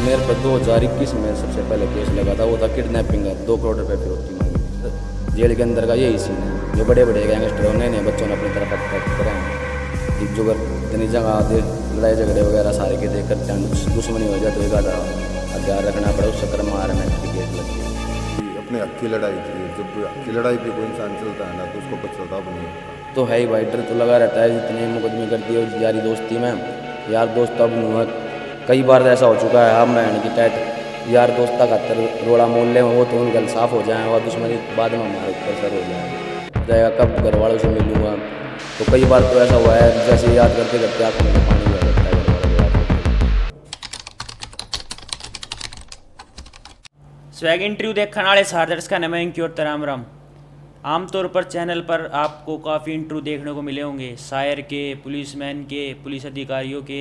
मेरे पर 2021 में सबसे पहले केस लगा था, वो था किडनैपिंग का। 2 करोड़ रुपए फिरौती मांगी थी। जेल के अंदर का यही सीन है, जो बड़े बड़े गैंगस्टर नए नए बच्चों ने अपनी तरफ अट्रैक्ट करा है। जो इतनी जगह आते लड़ाई झगड़े वगैरह सारे के देख करते हैं, दुश्मनी हो जाए तो एक आधा हथियार रखना पड़ा, उस चक्कर में मारने की केस लगती है। अपने हक की लड़ाई थी, जब हक की लड़ाई पे कोई इंसान चलता है ना तो उसको पछतावा नहीं होता। तो है ही भाई, डर तो लगा रहता है। जितने मुकदमे करती है यारी दोस्ती में, यार दोस्त अब नहीं हुआ। कई बार ऐसा हो चुका है, हम रहने की टाइट यार दोस्त का खातर रोड़ा मोहल्ले में हो तो उनका साफ हो जाए और दुश्मनी बाद में हमारे ऊपर सर हो जाएगा। कब घर वालों से मिलूँगा, तो कई बार तो ऐसा हुआ है जैसे याद करते करते आँखों में पानी आ जाता है घर वालों को याद करते। स्वैग इंटरव्यू देखने वाले सारे दर्शक का नमन की ओर राम राम। आमतौर पर चैनल पर आपको काफ़ी इंटरव्यू देखने को मिले होंगे, शायर के, पुलिसमैन के, पुलिस अधिकारियों के,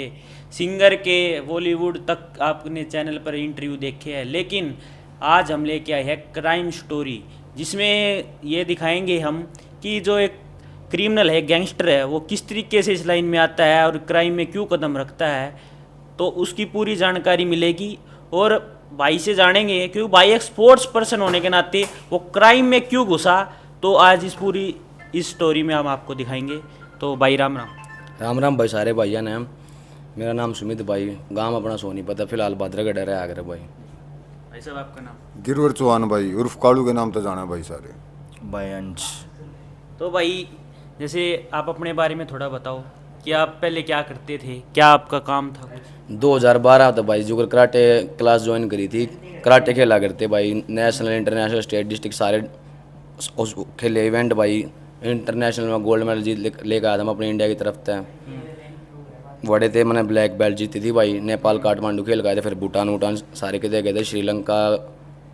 सिंगर के, बॉलीवुड तक आपने चैनल पर इंटरव्यू देखे हैं। लेकिन आज हम लेके आए हैं क्राइम स्टोरी, जिसमें ये दिखाएंगे हम कि जो एक क्रिमिनल है, गैंगस्टर है, वो किस तरीके से इस लाइन में आता है और क्राइम में क्यों कदम रखता है, तो उसकी पूरी जानकारी मिलेगी। और भाई से जानेंगे क्योंकि भाई एक स्पोर्ट्स पर्सन होने के नाते वो क्राइम में क्यों घुसा, तो आज इस स्टोरी में हम आपको दिखाएंगे। तो भाई राम राम। राम राम भाई, सारे भाइया ने। मेरा नाम सुमित भाई, गांव अपना सोनीपत है, फिलहाल भद्रगढ़ है आगरा भाई। भाई साहब आपका नाम? गिरवर चौहान भाई उर्फ कालू के नाम तो जाना भाई सारे। भाई अंश। तो भाई जैसे आप अपने बारे में थोड़ा बताओ कि आप पहले क्या करते थे, क्या आपका काम था कुछ? 2012 तो भाई जुगर कराटे क्लास ज्वाइन करी थी। कराटे खेला करते भाई, नेशनल इंटरनेशनल स्टेट डिस्ट्रिक्ट सारे उस खेले इवेंट भाई। इंटरनेशनल में गोल्ड मेडल जीत लेकर आया था मैं अपनी इंडिया की तरफ से। बड़े थे, मैंने ब्लैक बेल्ट जीती थी भाई। नेपाल काठमांडू खेल गए थे, फिर भूटान वूटान सारे के दे गए थे। श्रीलंका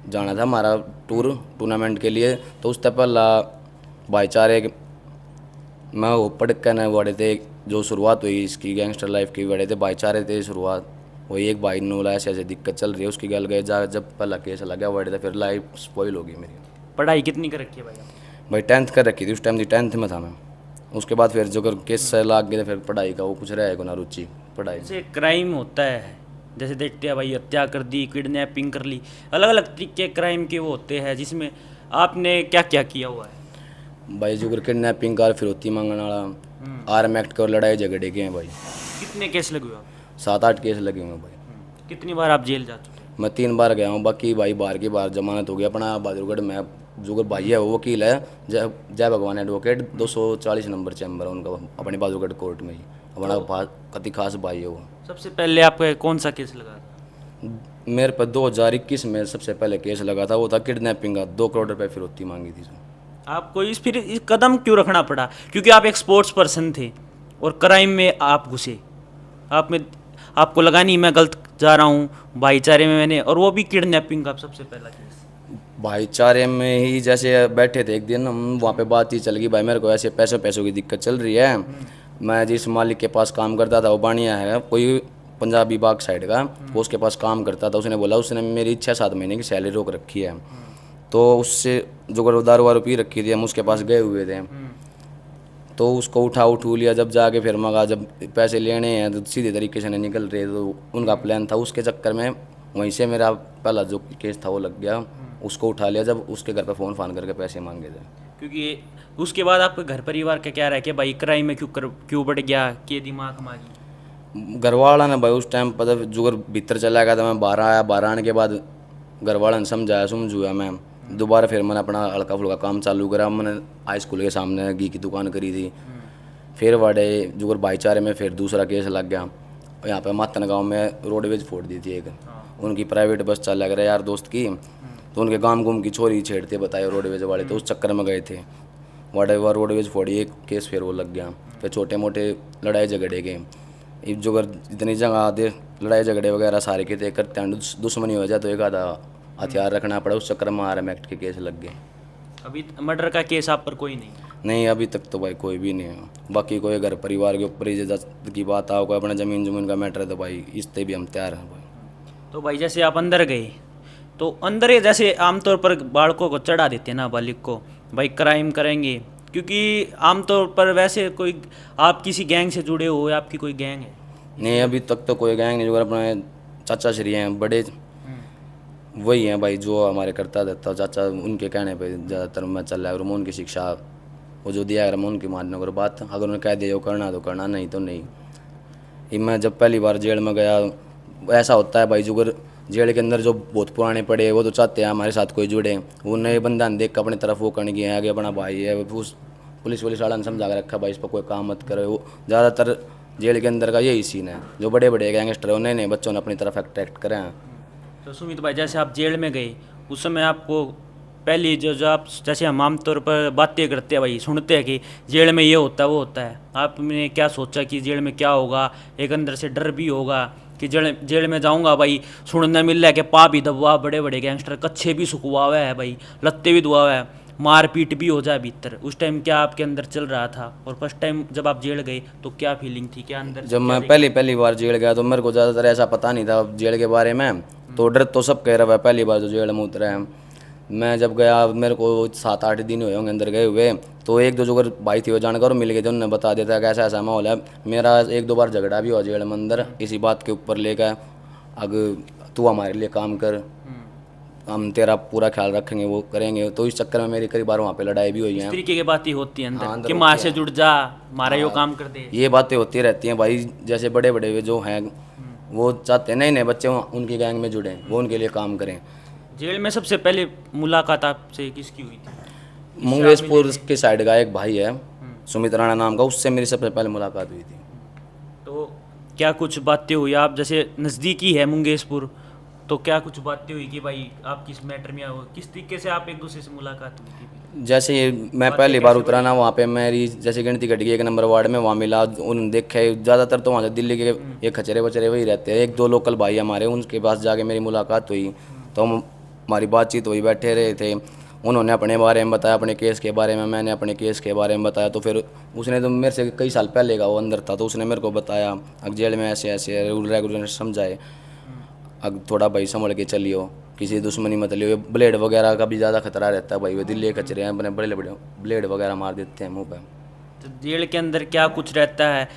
जाना था हमारा टूर्नामेंट के लिए। तो उससे पहला भाईचारे मैं वो पढ़ के न बड़े थे, जो शुरुआत हुई इसकी गैंगस्टर लाइफ की, बड़े थे भाईचारे थे शुरुआत। वही एक भाई ने बोला ऐसे ऐसे दिक्कत चल रही है, उसकी गल गए जा, जब पहला केस लग गया बड़े थे, फिर लाइफ स्पॉइल हो गई मेरी। पढ़ाई कितनी कर रखी है भाई? भाई 10th कर रखी थी उस टाइम, 10th में था मैं। उसके बाद फिर जो कर केस से लाग गए, फिर पढ़ाई का वो कुछ रहेगा ना रुचि पढ़ाई। जैसे क्राइम होता है, जैसे देखते हैं भाई, हत्या कर दी, किडनैपिंग कर ली, अलग अलग तरीके क्राइम के वो होते हैं, जिसमें आपने क्या क्या किया हुआ है? भाई जो किडनैपिंग का, फिरौती मांगने वाला, आर्म एक्ट का, लड़ाई झगड़े के हैं भाई। कितने केस लगे हुए आप? 7-8 केस लगे हुए हैं भाई। कितनी बार आप जेल जा चुके हैं? मैं 3 बार गया हूँ, बाकी भाई बाहर की बार जमानत हो गया। अपना बहादुरगढ़ में जो भाई है वो वकील है, जय भगवान एडवोकेट, 240 नंबर चैम्बर है उनका अपने बहादुरगढ़ कोर्ट में ही। अपना कति खास भाई है वो। सबसे पहले आपका कौन सा केस लगा? मेरे पर 2021 में सबसे पहले केस लगा था, वो था किडनैपिंग का। 2 करोड़ रुपए फिरौती मांगी थी। आपको फिर इस कदम क्यों रखना पड़ा? क्योंकि आप एक स्पोर्ट्स पर्सन थे और क्राइम में आप घुसे। आपको लगा नहीं मैं गलत जा रहा हूँ, भाईचारे में मैंने, और वो भी किडनैपिंग का सबसे पहला केस। भाईचारे में ही जैसे बैठे थे एक दिन हम, वहाँ पे बात ही चल गई भाई, मेरे को ऐसे पैसों की दिक्कत चल रही है। मैं जिस मालिक के पास काम करता था, वो बानिया है कोई पंजाबी बाग साइड का, वो उसके पास काम करता था। उसने बोला, उसने मेरी 6-7 महीने की सैलरी रोक रखी है, तो उससे जो दारू वारू पी रखी थी, हम उसके पास गए हुए थे। तो उसको उठू लिया। जब जाके फिर मगा जब पैसे लेने हैं तो सीधे तरीके से नहीं निकल रहे, तो उनका प्लान था। उसके चक्कर में वहीं से मेरा पहला जो केस था वो लग गया। उसको उठा लिया जब उसके घर पे फ़ोन फान करके पैसे मांगे थे। क्योंकि उसके बाद आपके घर परिवार का क्या रहा कि भाई क्राइम में क्यों बढ़ गया, के दिमाग मांगी? घर वाला ने भाई उस टाइम पता जुगर भीतर चला गया था, मैं बाहर आया। बाहर आने के बाद घर वाला ने समझूया मैं। दोबारा फिर मैंने अपना हल्का फुल्का काम चालू करा। मैंने हाई स्कूल के सामने घी की दुकान करी थी। फिर बड़े जुगर भाईचारे में फिर दूसरा केस लग गया। यहाँ पे मातन गांव में रोडवेज फोड़ दी थी एक, उनकी प्राइवेट बस चला गया यार दोस्त की, तो उनके गांव गुम की छोरी छेड़ते बताए रोडवेज वाले, तो उस चक्कर में गए थे। बड़े बार रोडवेज फोड़ी, एक केस फिर वो लग गया। फिर छोटे मोटे लड़ाई झगड़े के जुगर इतनी जगह आते लड़ाई झगड़े वगैरह सारे के देख करते हैं, दुश्मनी हो जाए तो एक आधा हथियार रखना पड़ा, उस चक्कर में आर्म एक्ट के केस लग गए। अभी मर्डर का केस आप पर कोई नहीं? नहीं, अभी तक तो भाई कोई भी नहीं है। बाकी कोई घर परिवार के ऊपर ही की बात आओ, कोई अपना ज़मीन का मैटर है तो भाई इससे भी हम तैयार हैं भाई। तो भाई जैसे आप अंदर गए, तो अंदर ही जैसे आमतौर पर बालकों को चढ़ा देते हैं ना, बालिक को, भाई क्राइम करेंगे, क्योंकि आमतौर पर वैसे कोई आप किसी गैंग से जुड़े हो या आपकी कोई गैंग है? नहीं, अभी तक तो कोई गैंग नहीं। जो अपने चाचा श्री हैं बड़े, वही हैं भाई जो हमारे करता रहता चाचा, उनके कहने पे ज़्यादातर मैं चल रहा है। और मैं उनकी शिक्षा वो जो दिया है मैं उनकी मानने को बात, अगर उन्होंने कह दिया वो करना तो करना, नहीं तो नहीं। ये मैं जब पहली बार जेल में गया, ऐसा होता है भाई जो अगर जेल के अंदर जो बहुत पुराने पड़े वो तो चाहते हैं हमारे साथ कोई जुड़े, वो नए बंदा देख कर अपनी तरफ वो करने की है, आगे अपना भाई है, उस पुलिस वाला ने समझा कर रखा भाई इस पर कोई काम मत करे। वो ज़्यादातर जेल के अंदर का यही सीन है, जो बड़े बड़े गैंगस्टर है नए नए बच्चों ने अपनी तरफ अट्रैक्ट करे हैं। तो सुमित भाई, जैसे आप जेल में गए उस समय आपको पहली जो आप, जैसे हम आमतौर पर बातें करते हैं भाई, सुनते हैं कि जेल में ये होता है वो होता है, आपने क्या सोचा कि जेल में क्या होगा? एक अंदर से डर भी होगा कि जेल में जाऊंगा भाई, सुनने मिल रहा है कि पा भी दबवा, बड़े बड़े गैंगस्टर कच्छे भी सुखवा हुआ है भाई, लत्ते भी दुआ हुआ है, मारपीट भी हो जाए भीतर। उस टाइम क्या आपके अंदर चल रहा था? और फर्स्ट टाइम जब आप जेल गए तो क्या फीलिंग थी, क्या अंदर? जब मैं पहली बार जेल गया तो मेरे को ज़्यादातर ऐसा पता नहीं था जेल के बारे में, तो डर तो सब कह रहा है पहली बार जो जेल में उतरा है। मैं जब गया मेरे को 7-8 दिन हुए होंगे अंदर गए हुए, तो एक दो जो भाई थे वो जानकर मिल गए थे, उन्होंने बता दिया था कि ऐसा ऐसा माहौल है। मेरा 1-2 बार झगड़ा भी हुआ जेल में अंदर इसी बात के ऊपर लेकर, अगर तू हमारे लिए काम कर, हम तेरा पूरा ख्याल रखेंगे, वो करेंगे। तो इस चक्कर में मेरी कई बार वहाँ पे लड़ाई भी हुई है। इस तरीके की बातें होती हैं हाँ, अंदर अंदर कि होती माँ है। से जुड़ जा, हमारा यो काम कर दे। ये बातें होती रहती हैं भाई, जैसे बड़े बड़े जो हैं वो चाहते हैं नए नए बच्चे उनकी गैंग में जुड़ें, वो उनके लिए काम करें। जेल में सबसे पहले मुलाकात आपसे किसकी हुई थी? मंगेशपुर के साइड का एक भाई है सुमित राणा नाम का, उससे मेरी सबसे पहले मुलाकात हुई थी। तो क्या कुछ बातें हुई? आप जैसे नज़दीकी है मुंगेशपुर, तो क्या कुछ बातें हुई कि भाई आप किस मैटर में आओ, किस तरीके से आप एक दूसरे से मुलाकात हुई थी? जैसे मैं पहली बार उतरा ना, वहाँ पे मेरी जैसे गिनती घट गई 1 नंबर वार्ड में, वहाँ मिला उन देखे। ज़्यादातर तो वहाँ से दिल्ली के ये खचरे बचरे वही रहते हैं, 1-2 लोकल भाई हमारे, उनके पास जाके मेरी मुलाकात हुई, तो हमारी बातचीत हुई, बैठे रहे थे। उन्होंने अपने बारे में बताया, अपने केस के बारे में, मैंने अपने केस के बारे में बताया। तो फिर उसने तो मेरे से कई साल पहले का वो अंदर था, तो उसने मेरे को बताया अब जेल में ऐसे ऐसे रूल रेगुलेशन समझाए, अब थोड़ा भाई संभल के चलियो, किसी दुश्मनी मत लियो, ब्लेड वगैरह का भी ज़्यादा खतरा रहता है भाई, वो दिल्ली के कचरे हैं अपने बड़े बड़े ब्लेड वगैरह मार देते हैं मुँह पर। तो जेल के अंदर क्या कुछ रहता है?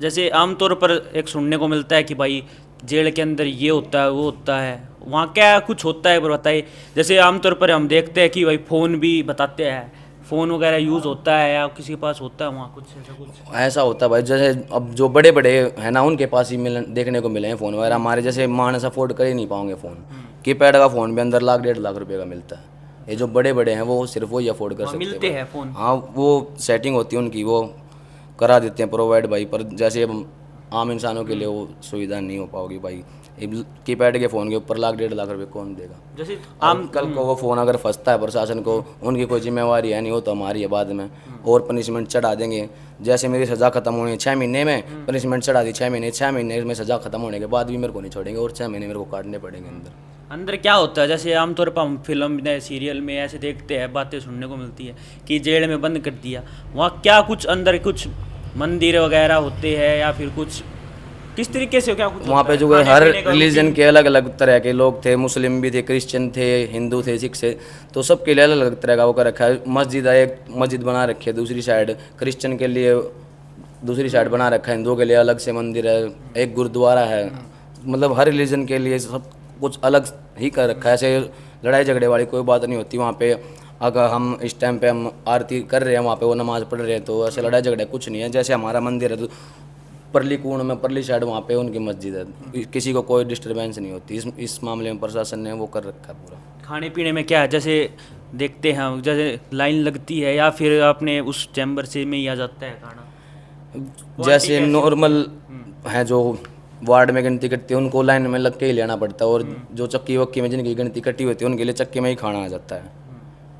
जैसे आमतौर पर एक सुनने को मिलता है कि भाई जेल के अंदर ये होता है वो होता है, वहाँ क्या कुछ होता है पर बताइए। जैसे आमतौर पर हम देखते हैं कि भाई फ़ोन भी बताते हैं, फ़ोन वगैरह यूज़ होता है या किसी के पास होता है वहाँ कुछ ऐसा कुछ? ऐसा होता है भाई, जैसे अब जो बड़े बड़े हैं ना उनके पास ही देखने को मिले हैं फ़ोन वगैरह, हमारे जैसे मानस अफोर्ड कर ही नहीं पाओगे फ़ोन। कीपैड का फ़ोन भी अंदर 1-1.5 लाख रुपये का मिलता है। ये जो बड़े बड़े हैं वो सिर्फ वही अफोर्ड कर सकते मिलते हैं फ़ोन? हाँ, वो सेटिंग होती है उनकी, वो करा देते हैं प्रोवाइड भाई, पर जैसे अब आम इंसानों के लिए वो सुविधा नहीं हो पाओगी भाई। कीपैड के फ़ोन के ऊपर 1-1.5 लाख रुपये कौन देगा? जैसे आम कल को वो फ़ोन अगर फंसता है प्रशासन को, उनकी कोई जिम्मेवारी है नहीं, वो तो हमारी है बाद में, और पनिशमेंट चढ़ा देंगे। जैसे मेरी सज़ा खत्म होनी है 6 महीने में, पनिशमेंट चढ़ा दी 6 महीने में सज़ा खत्म होने के बाद भी मेरे को नहीं छोड़ेंगे और 6 महीने मेरे को काटने पड़ेंगे अंदर क्या होता है? जैसे आमतौर पर हम फिल्म में सीरियल में ऐसे देखते हैं, बातें सुनने को मिलती है कि जेल में बंद कर दिया, वहाँ क्या कुछ अंदर कुछ मंदिर वगैरह होते हैं या फिर कुछ किस तरीके से क्या कुछ वहाँ पे जो हर रिलीजन के अलग अलग तरह के लोग थे, मुस्लिम भी थे, क्रिश्चियन थे, हिंदू थे, सिख थे, तो सबके लिए अलग अलग तरह का वो कर रखा है। मस्जिद है, एक मस्जिद बना रखी है दूसरी साइड, क्रिश्चियन के लिए दूसरी साइड बना रखा है, हिंदुओं के लिए अलग से मंदिर है, एक गुरुद्वारा है, मतलब हर रिलीजन के लिए सब कुछ अलग ही कर रखा है। ऐसे लड़ाई झगड़े वाली कोई बात नहीं होती वहाँ पे। अगर हम इस टाइम पे हम आरती कर रहे हैं वहाँ पे, वो नमाज़ पढ़ रहे हैं, तो ऐसे लड़ाई झगड़े कुछ नहीं है। जैसे हमारा मंदिर है तो परली कूण में परली साइड वहाँ पे उनकी मस्जिद है, किसी को कोई डिस्टर्बेंस नहीं होती। इस मामले में प्रशासन ने वो कर रखा है पूरा। खाने पीने में क्या है? जैसे देखते हैं हम, जैसे लाइन लगती है या फिर अपने उस चैम्बर से में ही आ जाता है खाना? जैसे नॉर्मल हैं जो वार्ड में गिनती करती है उनको लाइन में लग के ही लेना पड़ता है, और जो चक्की वक्की में जिनकी गिनती कटी होती है उनके लिए चक्की में ही खाना आ जाता है,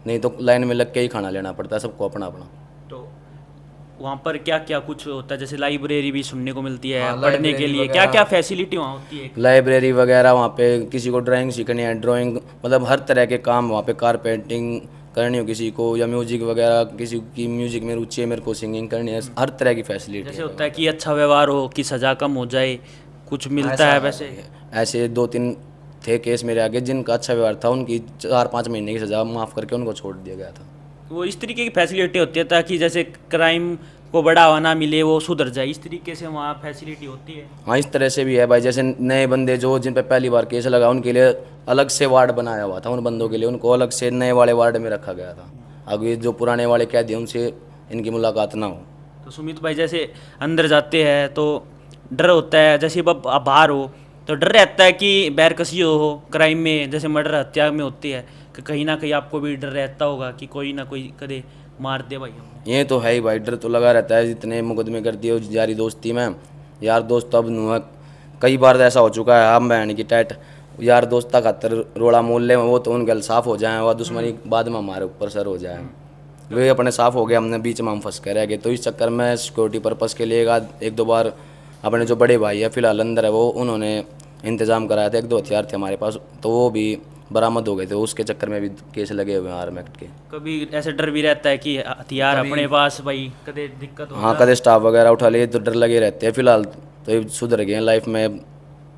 नहीं तो लाइन में लग के ही खाना लेना पड़ता है सबको अपना अपना। तो वहाँ पर क्या क्या कुछ होता है? जैसे लाइब्रेरी भी सुनने को मिलती है हाँ, पढ़ने के लाइब्रेरी लिए, वगैरह। क्या क्या फैसिलिटी वहाँ होती है? लाइब्रेरी वगैरह वहाँ पे, किसी को ड्राइंग सीखनी है ड्राइंग, मतलब हर तरह के काम वहाँ पे, कारपेंटिंग करनी हो किसी को, या म्यूजिक वगैरह, किसी की म्यूजिक में रुचि है, मेरे को सिंगिंग करनी है, हर तरह की फैसिलिटी जैसे होता है कि अच्छा व्यवहार हो, कि सज़ा कम हो जाए, कुछ मिलता है वैसे? ऐसे 2-3 थे केस मेरे आगे जिनका अच्छा व्यवहार था, उनकी 4-5 महीने की सज़ा माफ़ करके उनको छोड़ दिया गया था। वो इस तरीके की फैसिलिटी होती है ताकि जैसे क्राइम को बढ़ावा ना मिले, वो सुधर जाए, इस तरीके से वहाँ फैसिलिटी होती है? हाँ, इस तरह से भी है भाई। जैसे नए बंदे जो जिन पे पहली बार केस लगा उनके लिए अलग से वार्ड बनाया हुआ था, उन बंदों के लिए उनको अलग से नए वाले वार्ड में रखा गया था। अब ये जो पुराने वाले कैदी हैं उनसे इनकी मुलाकात ना हो। तो सुमित भाई, जैसे अंदर जाते हैं तो डर होता है, जैसे अब आप बाहर हो तो डर रहता है कि बैरकसी हो क्राइम में, जैसे मर्डर हत्या में होती है, कि कहीं ना कहीं आपको भी डर रहता होगा कि कोई ना कोई कदे मार दे भाई हमने? ये तो है ही भाई, डर तो लगा रहता है। जितने मुकदमे कर दिए यारी दोस्ती में, यार दोस्त अब नुआ कई बार ऐसा हो चुका है, हम बहन की टैट यार दोस्ता खातर रोड़ा मोल ले, वो तो उनके साफ हो जाए और दुश्मनी बाद में हमारे ऊपर सर हो जाए। वे अपने साफ हो गए, हमने बीच में हम फंस के रह गए। तो इस चक्कर में सिक्योरिटी पर्पज़ के लिए एक दो बार अपने जो बड़े भाई है फिलहाल अंदर है, वो उन्होंने इंतज़ाम कराया था। एक दो हथियार थे हमारे पास, तो वो भी बरामद हो गए थे। उसके चक्कर में भी केस लगे हुए हैं आर्म एक्ट के। कभी ऐसे डर भी रहता है कि हथियार अपने पास भाई कदे दिक्कत हो हाँ, कदे स्टाफ वगैरह उठा लिए तो डर लगे रहते हैं। फिलहाल तो ये सुधर गए लाइफ में,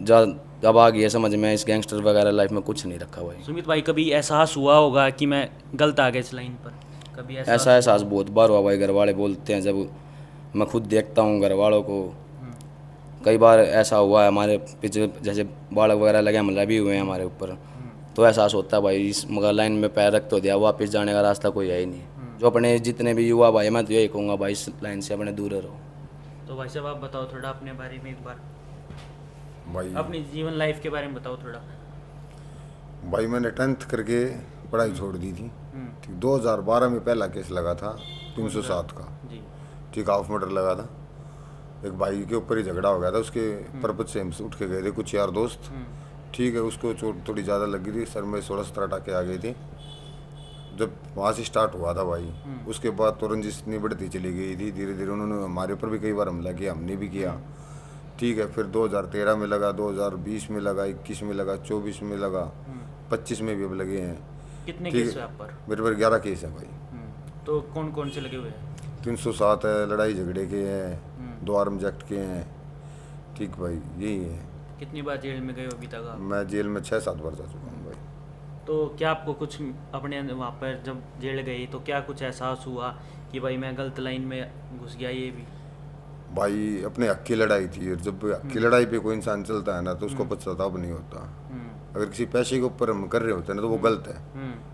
जब आ गई है समझ में, इस गैंगस्टर वगैरह लाइफ में कुछ नहीं रखा भाई। सुमित भाई, कभी एहसास हुआ होगा कि मैं गलत आ गया इस लाइन पर? कभी ऐसा एहसास बहुत बार हुआ भाई। घर वाले बोलते हैं, जब मैं खुद देखता हूँ घर वालों को, कई बार ऐसा हुआ है हमारे पीछे, जैसे बाढ़ वगैरह लगे, हमला भी हुए हैं हमारे ऊपर, तो एहसास होता है भाई इस मगर लाइन में पैर रख तो दिया, वापस जाने का रास्ता कोई है ही नहीं। जो अपने जितने भी युवा भाई, मैं तो यही कहूँगा भाई, इस लाइन से अपने दूर रहो। तो भाई साहब, आप बताओ थोड़ा अपने बारे में, एक बार भाई अपनी जीवन लाइफ के बारे में बताओ थोड़ा। भाई मैंने 10th करके पढ़ाई छोड़ दी थी। ठीक, 2012 में पहला केस लगा था 307 का। जी। ठीक, हाफ मर्डर लगा था। एक भाई के ऊपर ही झगड़ा हो गया था, उसके पर्पज से हम उठ के गए थे कुछ यार दोस्त। ठीक है, उसको चोट थोड़ी ज़्यादा लगी थी, सर में 16-17 टाके आ गए थे। जब वहाँ से स्टार्ट हुआ था भाई, उसके बाद तो रंजिश इतनी बढ़ती चली गई थी। धीरे धीरे उन्होंने हमारे ऊपर भी कई बार हमला किया, हमने भी किया। ठीक है, फिर 2013 में लगा, 2020 में लगा, 21 में लगा, 24 में लगा, 25 में भी अब लगे हैं। कितने ठीक केस है, है आप पर? मेरे पर 11 केस हैं भाई। तो कौन कौन से लगे हुए हैं? 307 है, लड़ाई झगड़े के हैं, 2 आर्म्स एक्ट के हैं। ठीक भाई, यही है। कितनी बार जेल में गए हो अभी तक आप? मैं जेल में 6-7 बार जा चुका हूँ भाई। तो क्या आपको कुछ अपने वहाँ पर जब जेल गए तो क्या कुछ एहसास हुआ कि भाई मैं गलत लाइन में घुस गया? ये भी भाई अपने हक की लड़ाई थी, और जब हक की लड़ाई पे कोई इंसान चलता है ना तो उसको पश्चाताप नहीं होता। अगर किसी पैसे के ऊपर हम कर रहे होते हैं ना तो वो गलत है।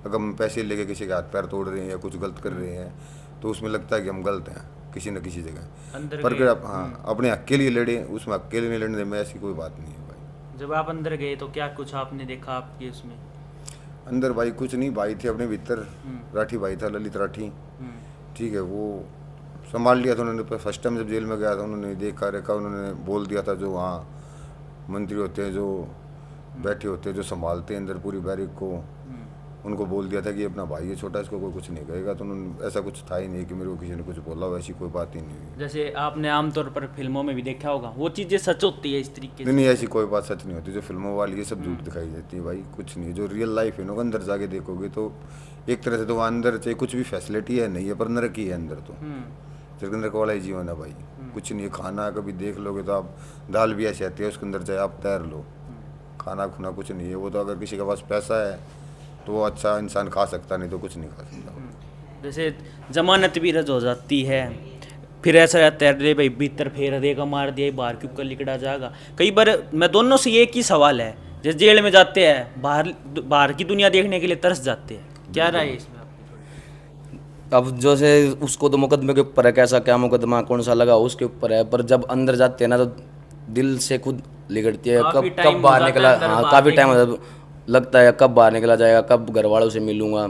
अगर हम पैसे लेके किसी के हाथ पैर तोड़ रहे हैं या कुछ गलत कर रहे हैं तो उसमें लगता है कि हम गलत हैं किसी न किसी जगह। अंदर पर गए। अगर आप अपने हक के लिए लड़े, उसमें हक के लिए नहीं लड़ने में ऐसी कोई बात नहीं है भाई। जब आप अंदर गए तो क्या कुछ आपने देखा आपके उसमें? अंदर भाई कुछ नहीं, भाई थे अपने भीतर, राठी भाई था, ललित राठी। ठीक है, वो संभाल लिया था उन्होंने। फर्स्ट टाइम जब जेल में गया था उन्होंने देखा रेखा, उन्होंने बोल दिया था जो वहाँ मंत्री होते हैं, जो बैठे होते हैं, जो संभालते हैं अंदर पूरी बैरिक को, उनको बोल दिया था कि अपना भाई है छोटा, इसको कोई कुछ नहीं कहेगा। तो उन्होंने, ऐसा कुछ था ही नहीं कि मेरे को किसी ने कुछ बोला, वैसी कोई बात ही नहीं हुई। जैसे आपने आमतौर पर फिल्मों में भी देखा होगा, वो चीज़ें सच होती है इस तरीके से? नहीं नहीं, ऐसी कोई बात सच नहीं होती। जो फिल्मों वाली ये सब झूठ दिखाई देती है भाई, कुछ नहीं। जो रियल लाइफ है ना, अंदर जाके देखोगे तो एक तरह से तो वहाँ अंदर चाहे कुछ भी फैसिलिटी है नहीं है, पर नरक ही है अंदर। तो सिर्फ नरक वाला ही जीवन है भाई, कुछ नहीं है। खाना कभी देख लोगे तो आप, दाल भी ऐसी आती है उसके अंदर चाहे आप तैर लो, खाना खुना कुछ नहीं है। वो तो अगर किसी के पास पैसा है तो वो अच्छा इंसान खा सकता, नहीं तो कुछ नहीं खा सकता। जैसे जमानत भी रद्द हो जाती है, फिर ऐसा रहता है अरे भाई भीतर फेर देगा, मार दिया, बाहर क्यों कर लिकड़ा जाएगा। कई बार मैं दोनों से एक ही सवाल है, जैसे जेल में जाते हैं, बाहर की दुनिया देखने के लिए तरस जाते हैं, क्या राय है इसमें आपकी? अब जैसे उसको तो मुकदमे के ऊपर है, कैसा क्या मुकदमा कौन सा लगा उसके ऊपर है, पर जब अंदर जाते हैं ना तो दिल से खुद लिगड़ती है। काफी कब time कब बाहर हो जाता निकला, है अंदर हाँ बाहर काफ़ी टाइम देखने लगता है, कब बाहर निकला जाएगा, कब घर वालों से मिलूंगा।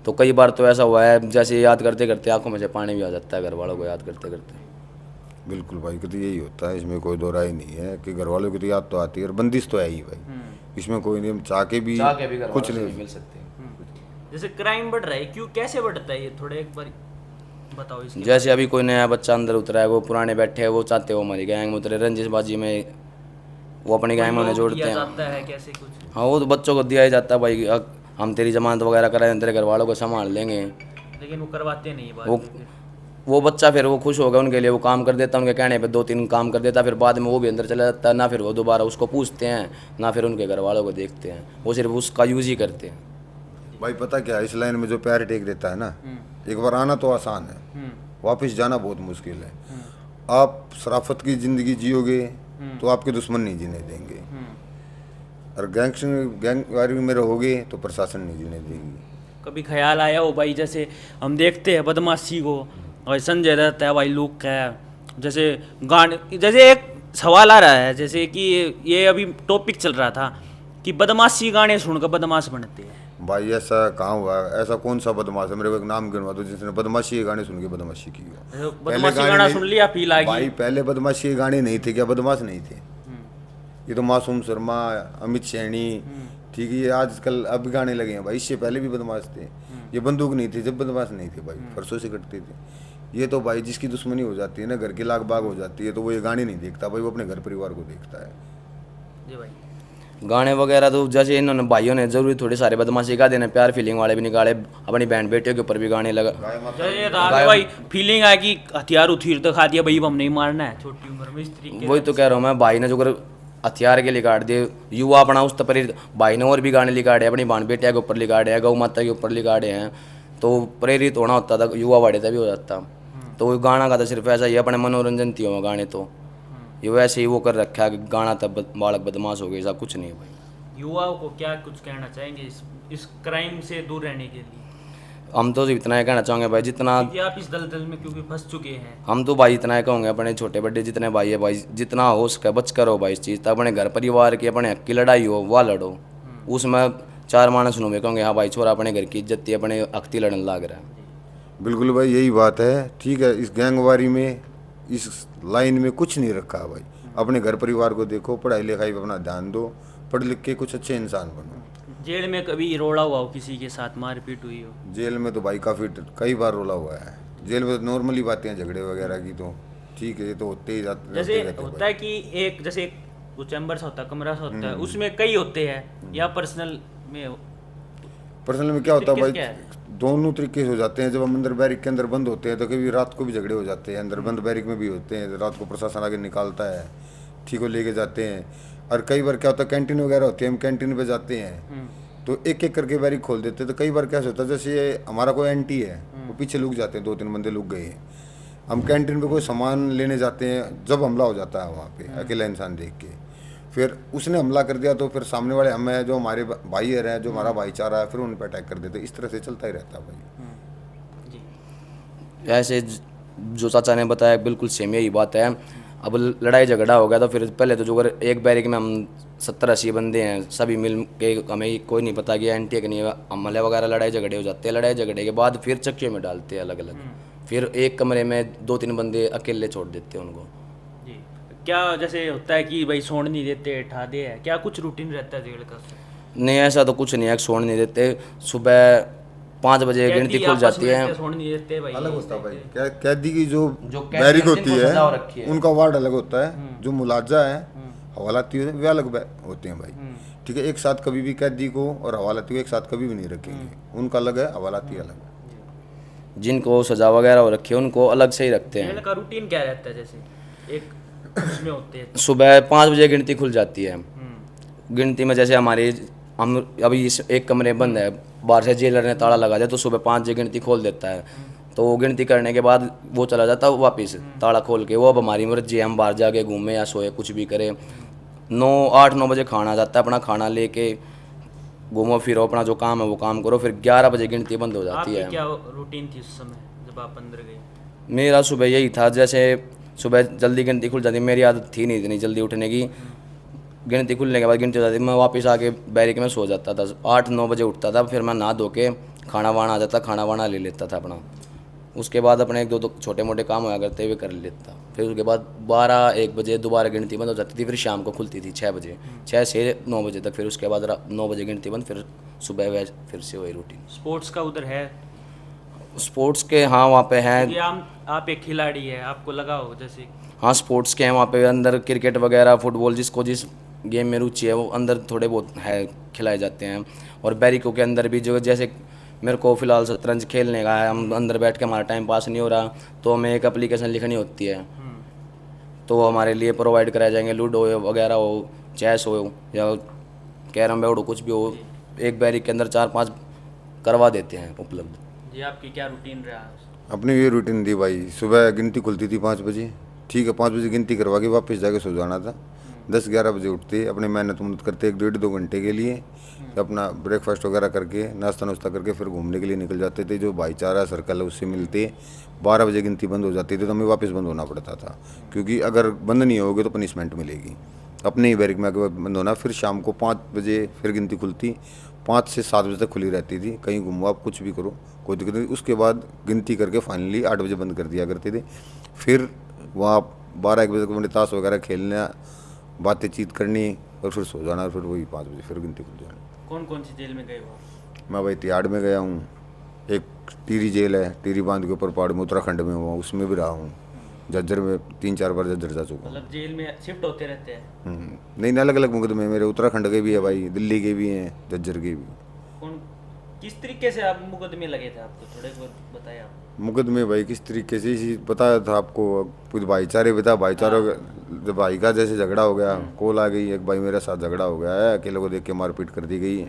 तो कई बार तो ऐसा हुआ है, जैसे याद करते करते आंखों में से पानी भी आ जाता है घर वालों को याद करते करते। बिल्कुल भाई, तो यही होता है, इसमें कोई दो राय नहीं है कि घर वालों की तो याद तो आती है, और बंदिश तो है ही भाई, इसमें कोई नहीं। हम चाह के भी कुछ नहीं मिल सकते। जैसे क्राइम बढ़ रहा है, क्यों, कैसे बढ़ता है ये, थोड़ा एक बार बताओ इसके? जैसे अभी कोई नया बच्चा अंदर उतरा है, वो पुराने बैठे हैं, वो चाहते हैं वो हमारी गैंग में उतरे, रंजिशबाजी में वो अपनी गैंग में उन्हें जोड़ते दिया हैं। जाता है कैसे कुछ? हाँ, वो तो बच्चों को दिया ही जाता है भाई, हम तेरी जमानत वगैरह कराएं, तेरे घर वालों को संभाल लेंगे। लेकिन वो करवाते नहीं बात। वो बच्चा फिर वो खुश होगा, उनके लिए वो काम कर देता, उनके कहने पे 2-3 काम कर देता, फिर बाद में वो भी अंदर चला जाता है। ना फिर वो दोबारा उसको पूछते हैं, ना फिर उनके घर वालों को देखते हैं, वो सिर्फ उसका यूज ही करते हैं। भाई। पता क्या है, इस लाइन में जो पैर टेक देता है ना, एक बार आना तो आसान है, वापस जाना बहुत मुश्किल है। आप शराफत की ज़िंदगी जियोगे तो आपके दुश्मन नहीं जीने देंगे, और गैंगवारी में रहोगे तो प्रशासन नहीं जीने देगी। कभी ख्याल आया हो भाई, जैसे हम देखते हैं बदमाशी को, और संजय दत्त है भाई, लुक है, जैसे गाने, जैसे एक सवाल आ रहा है, जैसे कि ये अभी टॉपिक चल रहा था कि बदमाशी गाने सुनकर बदमाश बनते हैं। भाई ऐसा कहाँ हुआ? ऐसा कौन सा बदमाश है? मेरे को एक नाम गिनवा दो जिसने बदमाशी के गाने सुन के बदमाशी की हो। बदमाशी गाने गाना नहीं- सुन लिया, फील आ भाई गई। पहले बदमाशी के गाने नहीं थे क्या? बदमाश नहीं थे ये तो मासूम शर्मा, अमित सैनी, ठीक है, ये आजकल अब गाने लगे हैं भाई। इससे पहले भी बदमाश थे। ये बंदूक नहीं थे जब बदमाश नहीं थे भाई, फरसों से कटते थे। ये तो भाई जिसकी दुश्मनी हो जाती है ना, घर की लाग बाग हो जाती है, तो वो ये गाने नहीं देखता भाई, वो अपने घर परिवार को देखता है। जी भाई, गाने वगैरह तो जैसे इन्होंने भाइयों ने जरूरी थोड़े सारे बदमाशी का देने, प्यार फीलिंग वाले भी निकाले, अपनी बहन बेटियों के ऊपर भी गाने लगा। जैसे था कि भाई फीलिंग है कि हथियार उठीर तो खा दिया भाई, अब हम नहीं मारना है छोटी उम्र में, इस तरीके वही तो कह रहा हूँ मैं, भाई ने जो कर हथियार के लिकाट दिए, युवा अपना उस पर भाई ने और भी गाने लिकाड़े, अपनी बहन बेटिया के ऊपर लिकाड़े हैं, गौ माता के ऊपर लिकाड़े हैं, तो प्रेरित होना होता था युवा वाड़े तभी हो जाता। तो वो गाना का तो सिर्फ ऐसा ही अपने मनोरंजन थी वो गाने, तो ये वैसे ही वो कर रखा है कि गाना तब बालक बदमाश हो गए, ऐसा कुछ नहीं है भाई। युवाओं को क्या कुछ कहना चाहेंगे इस क्राइम से दूर रहने के लिए? हम तो इतना ही कहना चाहेंगे भाई, जितना क्योंकि आप इस दलदल में क्योंकि फंस चुके हैं। हम तो भाई इतना ही कहोंगे, अपने छोटे बड़े जितने भाई है भाई, जितना हो सके बच करो भाई इस चीज़, अपने घर परिवार की अपने हक की लड़ाई हो वह लड़ो, उसमें चार मानस सुनो में कहोगे हाँ भाई छोरा अपने घर की इज्जत थी, अपने हक की लड़ने लग रहा है। बिल्कुल भाई यही बात है, ठीक है। इस गैंगवारी में, इस लाइन में कुछ नहीं रखा है भाई। अपने घर परिवार को देखो, पढ़ाई लिखाई पे अपना ध्यान दो, पढ़ लिख के कुछ अच्छे इंसान बनो। जेल में कभी रोड़ा हुआ हो, किसी के साथ मारपीट हुई हो? जेल में तो भाई कई बार रोला हुआ है। जेल में तो नॉर्मली बातें हैं झगड़े वगैरह की, तो ठीक है, ये तो होते ही जाते जैसे होते रहते हैं होता है कि एक जैसे एक वो चैम्बर सा होता है, कमरा सा होता है, उसमें कई होते हैं, या पर्सनल में पर्सनल में क्या होता है तरीके भाई, से क्या है? दोनों तरीके से हो जाते हैं। जब हम अंदर बैरिक के अंदर बंद होते हैं तो कभी रात को भी झगड़े हो जाते हैं, अंदर बंद बैरिक में भी होते हैं, रात को प्रशासन आगे निकालता है, ठीक हो, लेके जाते हैं। और कई बार क्या होता है, कैंटीन वगैरह होती है, हम कैंटीन पे जाते हैं तो एक एक करके बैरिक खोल देते हैं। तो कई बार क्या होता है, जैसे ये हमारा कोई एंटी है, वो पीछे लुक जाते हैं, 2-3 बंदे लुक गए हैं, हम कैंटीन पे कोई सामान लेने जाते हैं, जब हमला हो जाता है वहाँ पे अकेला इंसान देख के, फिर उसने हमला कर दिया तो फिर सामने वाले हम हैं, जो हमारे भाई हैं, जो हमारा भाईचारा है, फिर उन पर अटैक कर देते। इस तरह से चलता ही रहता है भाई। जी। ऐसे जो चाचा ने बताया बिल्कुल सेम यही बात है। अब लड़ाई झगड़ा हो गया तो फिर पहले तो जो अगर एक बैरिक में हम 70-80 बंदे हैं, सभी मिल के, हमें कोई नहीं पता कि एंटी है कि नहीं, हमले वगैरह लड़ाई झगड़े हो जाते हैं। लड़ाई झगड़े के बाद फिर चक्कियों में डालते हैं अलग अलग, फिर एक कमरे में 2-3 बंदे अकेले छोड़ देते हैं उनको। जी, क्या जैसे होता है कि भाई सोने नहीं देते, ठा दे है, क्या कुछ रूटीन रहता है जेल का? नहीं ऐसा तो कुछ नहीं है, सोने नहीं देते। सुबह 5 बजे गिनती खुल जाती है। सोने नहीं देते भाई, अलग होता है भाई, कैदी की जो कैदी बैरिक है, होती जिनको सजा हो रखी है है। उनका वार्ड अलग होता है, जो मुलाजा है, हवालाती वे अलग होते हैं भाई, ठीक है। एक साथ कभी भी कैदी को और हवालाती को एक साथ कभी भी नहीं रखेंगे, उनका अलग है, हवालाती अलग है। जिनको सजा वगैरह हो रखी है उनको अलग से ही रखते हैं। जेल का रूटीन क्या रहता है? जैसे एक उसमें होते हैं सुबह 5 बजे गिनती खुल जाती है। गिनती में जैसे हमारी हम अभी इस एक कमरे बंद है, बाहर से जेलर ने ताला लगा दिया तो सुबह 5 बजे गिनती खोल देता है, तो वो गिनती करने के बाद वो चला जाता है वापस ताला खोल के। वो अब हमारी मर्जी है, हम बाहर जाके घूमें या सोए, कुछ भी करें। 8-9 बजे खाना आ जाता है, अपना खाना लेके घूमो फिरो, अपना जो काम है वो काम करो, फिर 11 बजे गिनती बंद हो जाती आपकी है। क्या रूटीन थी उस समय जब आप अंदर गए? मेरा सुबह यही था, जैसे सुबह जल्दी गिनती खुल जाती, मेरी आदत थी नहीं इतनी जल्दी उठने की। गिनती खुलने के बाद गिनती हो जाती, मैं वापस आके बैरिक में सो जाता था। 8-9 बजे उठता था, फिर मैं नहा धो के खाना वाना आ जाता, खाना वाना ले लेता था अपना। उसके बाद अपने 1-2 छोटे मोटे काम होया करते हुए कर लेता। फिर उसके बाद 12-1 बजे दोबारा गिनती बंद हो जाती थी, फिर शाम को खुलती थी 6 बजे, 6 से 9 बजे तक। फिर उसके बाद 9 बजे गिनती बंद, फिर सुबह फिर से वही रूटीन। स्पोर्ट्स का उधर है? स्पोर्ट्स के हाँ वहाँ पे हैं। क्योंकि आप एक खिलाड़ी है, आपको लगा हो जैसे? हाँ स्पोर्ट्स के हैं वहाँ पे, अंदर क्रिकेट वगैरह, फुटबॉल, जिसको जिस गेम में रुचि है वो अंदर थोड़े बहुत है खिलाए जाते हैं। और बैरिकों के अंदर भी जो जैसे मेरे को फ़िलहाल शतरंज खेलने का है, हम अंदर बैठ के हमारा टाइम पास नहीं हो रहा तो हमें एक एप्लीकेशन लिखनी होती है, तो वो हमारे लिए प्रोवाइड कराए जाएंगे। लूडो वगैरह हो, चेस हो या कैरम बोर्ड हो, कुछ भी हो, एक बैरिक के अंदर 4-5 करवा देते हैं उपलब्ध। जी, आपकी क्या रूटीन रहा? अपनी ये रूटीन थी भाई, सुबह गिनती खुलती थी 5 बजे, ठीक है, 5 बजे गिनती करवा के वापस जाके सो जाना था। 10-11 बजे उठते, अपने मेहनत मुहनत करते 1-1.5-2 घंटे के लिए, अपना ब्रेकफास्ट वगैरह करके नाश्ता नुश्ता करके फिर घूमने के लिए निकल जाते थे। जो भाईचारा सर्कल है उससे मिलते, 12 बजे गिनती बंद हो जाती थी तो हमें वापस बंद होना पड़ता था, क्योंकि अगर बंद नहीं होगे तो पनिशमेंट मिलेगी। अपने ही बैरिक में आके बंद होना, फिर शाम को 5 बजे फिर गिनती खुलती, 5 से 7 बजे तक खुली रहती थी। कहीं घूमो आप, कुछ भी करो, कोई दिक्कत नहीं। उसके बाद गिनती करके फाइनली 8 बजे बंद कर दिया करते थे। फिर वहाँ 12-1 बजे तक अपने ताश वगैरह खेलना, बातचीत करनी और फिर सो जाना, और फिर वही 5 बजे फिर गिनती खुल जानी। कौन कौन सी जेल में गए हो? मैं भाई तिहाड़ में गया हूँ, एक टिहरी जेल है, टिहरी बांध के ऊपर पहाड़ में, उत्तराखंड में हुआ, उसमें भी रहा हूँ। झज्जर में 3-4 बार झज्जर जा चुका हूँ। मतलब जेल में शिफ्ट होते रहते हैं? नहीं, अलग अलग मुकदमे मेरे, उत्तराखंड के भी है भाई, दिल्ली के भी हैं, झज्जर के भी। कौन किस तरीके से आप मुकदमे लगे थे आपको, थोड़े बहुत बताइए आप। मुकदमे भाई किस तरीके से, इसी बताया था आपको, कुछ भाईचारे बता, भाईचारों जब भाई का जैसे झगड़ा हो गया, कॉल आ गई, एक भाई मेरे साथ झगड़ा हो गया है, अकेले को देख के मारपीट कर दी गई।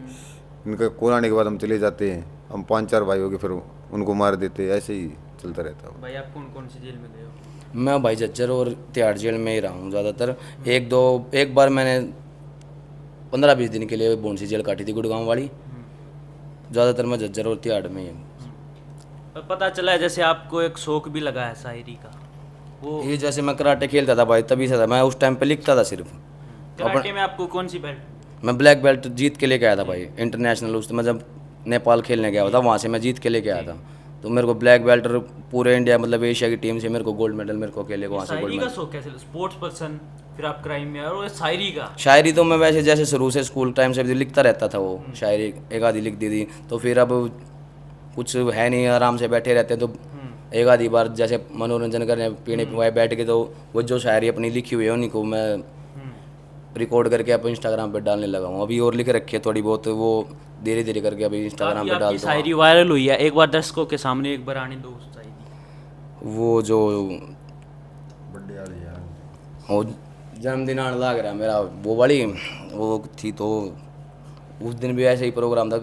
इनका कॉल आने के बाद हम चले जाते हैं, हम 5-4 भाई हो गए, फिर उनको मार देते, ऐसे ही चलता रहता है। भाई आप कौन कौन सी जेल में गए हो? मैं भाई झज्जर और तिहाड़ जेल में ही रहा हूँ ज़्यादातर। एक बार मैंने 15-20 दिन के लिए बौंसी जेल काटी थी, गुड़गांव वाली। ज़्यादातर मैं झज्जर और तिहाड़ में ही हूँ। और पता चला है जैसे आपको एक शौक भी लगा है शायरी का, वो ये जैसे मैं कराटे खेलता था भाई, तभी से था। मैं उस टाइम पे लिखता था सिर्फ। कराटे में आपको कौन सी बेल्ट? मैं ब्लैक बेल्ट जीत के लेके आया था भाई, इंटरनेशनल। उस मैं जब नेपाल खेलने गया था, वहाँ से मैं जीत के लेके आया था। तो मेरे को ब्लैक बेल्ट और पूरे इंडिया मतलब एशिया की टीम से मेरे को गोल्ड मेडल, मेरे को अकेले को वहाँ से गोल्ड शायरी का मेडल। शौक कैसे, स्पोर्ट्स पर्सन, फिर आप क्राइम में, और शायरी का? शायरी तो मैं वैसे जैसे शुरू से स्कूल टाइम से भी लिखता रहता था, वो शायरी एक आधी लिख दी थी। तो फिर अब कुछ है नहीं, आराम से बैठे रहते हैं, तो एक आधी बार जैसे मनोरंजन करने पीने पे बैठ के, तो वो जो शायरी अपनी लिखी हुई है उन्हीं को मैं रिकॉर्ड करके अब इंस्टाग्राम पे डालने लगा हूँ। अभी और लिख रखी है थोड़ी बहुत, वो धीरे धीरे करके अभी इंस्टाग्राम पे आपकी डालता हूँ। शायरी वायरल हुई है, एक बार दर्शकों के सामने एक बार आने दो उस शायरी। वो जो बर्थडे आ रही है, वो जन्मदिन आने लग रहा है मेरा, वो वाली वो थी। तो उस दिन भी ऐसे ही प्रोग्राम था,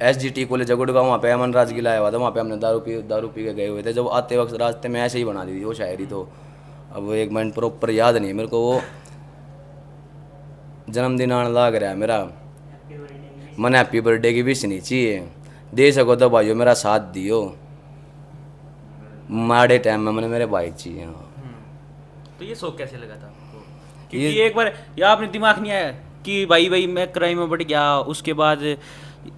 SGT कॉलेज गुड़गांव, वहाँ पे अमन राज गिल आया हुआ था। वहाँ पे हमने दारू पी के गए हुए थे। जब आते वक्त रास्ते में ऐसे ही बना दी थी वो शायरी। तो अब एक मिनट प्रॉपर याद नहीं है मेरे को। वो जन्मदिन आने लग रहा है मेरा, मन हैप्पी बर्थडे की विश नहीं चाहिए, दे सको तो भाइयों मेरा साथ दियो, माड़े टाइम में मैंने मेरे भाई चाहिए। हाँ, तो ये शौक कैसे लगा था आपको? क्योंकि एक बार या आपने दिमाग नहीं आया कि भाई मैं क्राइम में बढ़ गया, उसके बाद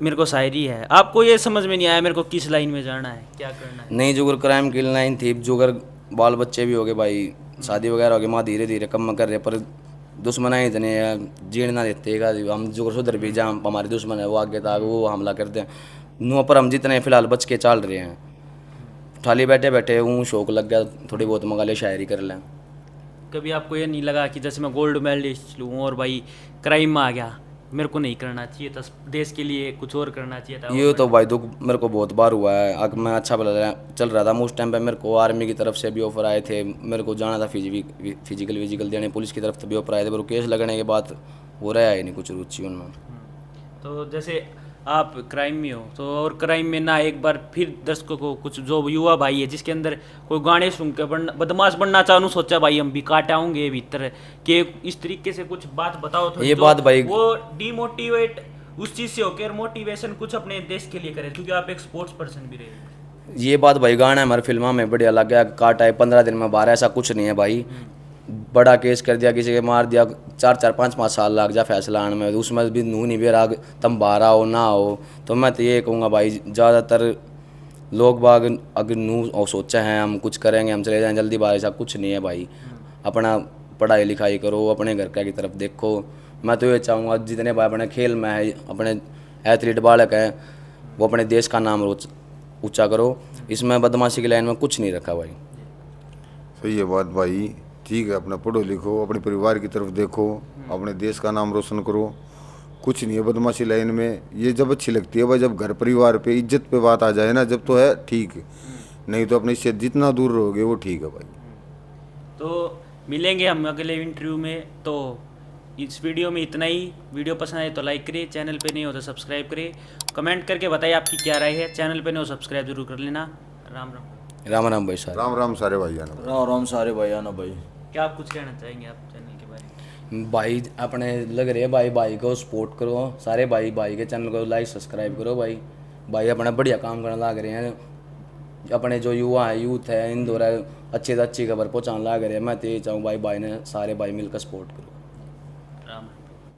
मेरे को शायरी है, आपको ये समझ में नहीं आया मेरे को किस लाइन में जाना है, क्या करना है? नहीं, जो क्राइम की लाइन थी, जो बाल बच्चे भी हो गए भाई, शादी वगैरह हो गई, माँ धीरे धीरे कम कर रहे, पर दुश्मन ही इतने जीण ना देते। हम जो सुधर भी जहाँ हमारे दुश्मन है वो आगे तक वो हमला करते हैं। नुआ पर हम जितने फिलहाल बच के चल रहे हैं। थाली बैठे बैठे वो शौक लग गया, थोड़ी बहुत मंगा ले, शायरी कर लें। कभी आपको ये नहीं लगा कि जैसे मैं गोल्ड मेडलिस्ट लूँ और भाई क्राइम में आ गया, मेरे को नहीं करना चाहिए था, देश के लिए कुछ और करना चाहिए था? ये तो भाई दुख मेरे को बहुत बार हुआ है। अगर मैं अच्छा चल रहा था उस टाइम पे, मेरे को आर्मी की तरफ से भी ऑफर आए थे, मेरे को जाना था फिजिकल देने, पुलिस की तरफ से भी ऑफर आए थे, पर केस लगने के बाद वो रहा ही नहीं कुछ रुचि उनमें। तो जैसे आप क्राइम में हो, तो और क्राइम में ना एक बार फिर दर्शकों को कुछ, जो युवा भाई है जिसके अंदर कोई गाने सुन के बदमाश बनना चाहूँ, सोचा भाई हम भी काट आऊँगे भीतर कि इस तरीके से कुछ बात बताओ थोड़ी, ये बात भाई वो डिमोटिवेट उस चीज़ से होकर मोटिवेशन कुछ अपने देश के लिए करे, क्योंकि आप एक स्पोर्ट्स पर्सन भी रहे। ये बात भाई गाना हमारे फिल्मों में बढ़िया लग गया, काटा है 15 दिन में बाहर, ऐसा कुछ नहीं है भाई। बड़ा केस कर दिया, किसी के मार दिया, 4-4 5-5 साल लग जा फैसला आने में, उसमें भी नू नहीं बेरा तुम बाहर आओ ना हो। तो मैं तो ये कहूँगा भाई, ज़्यादातर लोग बाग अगर नू सोचा है हम कुछ करेंगे, हम चले जाएँ जल्दी बाहर, ऐसा कुछ नहीं है भाई। अपना पढ़ाई लिखाई करो, अपने घर की तरफ देखो। मैं तो ये चाहूँगा जितने भाई अपने खेल में है, अपने एथलीट बालक हैं, वो अपने देश का नाम ऊँचा करो। इसमें बदमाशी की लाइन में कुछ नहीं रखा भाई। सही है बात भाई, ठीक है, अपना पढ़ो लिखो, अपने परिवार की तरफ देखो, अपने देश का नाम रोशन करो, कुछ नहीं है बदमाशी लाइन में। ये जब अच्छी लगती है भाई, जब घर परिवार पे इज्जत पे बात आ जाए ना, जब तो है ठीक है, नहीं तो अपने इससे जितना दूर रहोगे वो ठीक है भाई। तो मिलेंगे हम अगले इंटरव्यू में। तो इस वीडियो में इतना ही। वीडियो पसंद आए तो लाइक करिए, चैनल पे नहीं हो तो सब्सक्राइब करिए, कमेंट करके बताइए आपकी क्या राय है। चैनल पे नहीं हो सब्सक्राइब जरूर कर लेना। राम राम। राम राम भाई साहब। राम राम सारे भाई आना। राम राम सारे भाई आना भाई। क्या आप कुछ कहना चाहेंगे आप चैनल के बारे में? भाई अपने लग रहे भाई भाई को सपोर्ट करो, सारे भाई भाई के चैनल को लाइक सब्सक्राइब करो भाई। भाई अपना बढ़िया काम करने लग रहे हैं, अपने जो युवा है यूथ है इन द्वारा अच्छी से अच्छी खबर पहुँचाने लग रहे हैं। मैं तो ये चाहूँ भाई भाई ने सारे भाई मिलकर सपोर्ट करो।